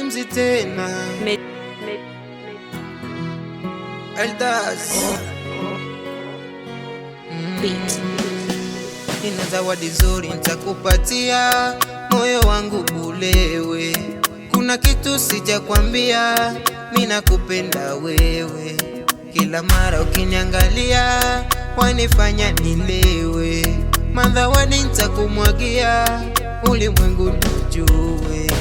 pumzi tena. Elders Nina zawadi nzuri nitakupatia, moyo wangu ulewe. Kuna kitu sijakwambia, mimi nakupenda wewe. Kila mara ukiniangalia wanifanya nilewe. Mazawadi nitakumwagia, ulimwengu nijue.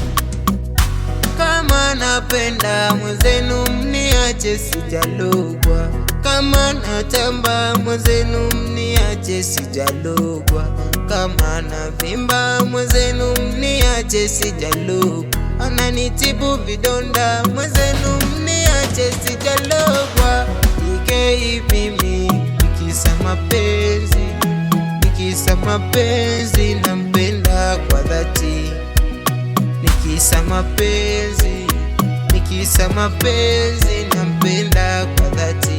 Kama napenda mwenzenu mniache sijalogwa. Kama natamba mwenzenu mniache sijalogwa. Kama navimba mwenzenu mniache sijalogwa. Ananitibu vidonda mwenzenu mniache sijalogwa. Ikei mimi nikisa mapenzi, nikisa mapenzi nampenda kwa dhati. Nikisa mapenzi, nikisa mapenzi nampenda kwa dhati.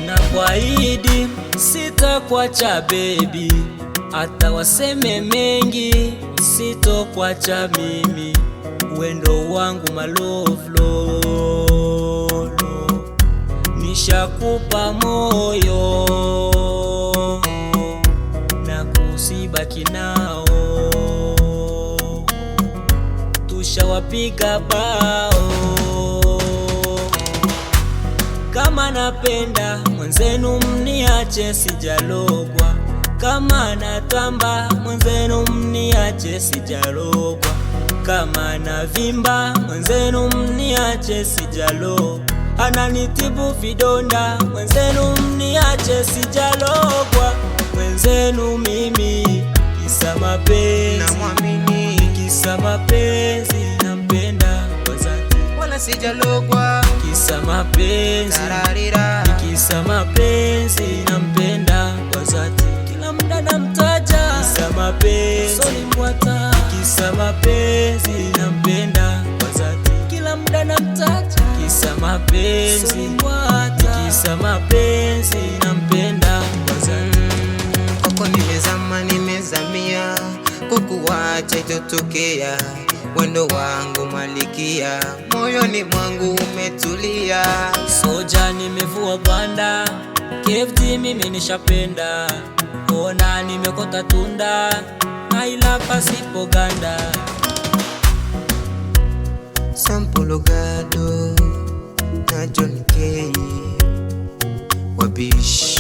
Nakuahidi sitakuacha baby, hata waseme mengi sitokuacha mimi. Wendo wangu malovlo, nishakupa moyo na kusibaki nao. Tushawapiga bao. Kama napenda mwenzenu mniache sijalogwa. Kama natamba mwenzenu mniache sijalogwa. Kama navimba mwenzenu mniache sijalogwa. Ananitibu vidonda mwenzenu mniache sijalogwa. Mwenzenu mimi kisa mapenzi, namwamini. Kisa mapenzi nampenda kwa dhati, wala sijalogwa. Kisa mapenzi, tararira. Kisa mapenzi nampenda kwa dhati, kila muda namtaja. Kisa mapenzi, solimwata. Kisa mapenzi nampenda kwa dhati, kila muda namtaja. Kisa mapenzi, solimwata. Kisa mapenzi nampenda kwa dhati. Kwako nimezama, nimezamia, kukuacha itotokea. Wendo wangu malikia, moyoni mwangu umetulia. Soja nimevua banda, KFT mimi nishapenda. Ona nimekota tunda, naila pasipo ganda. Sampolo Gado na John K Wabish.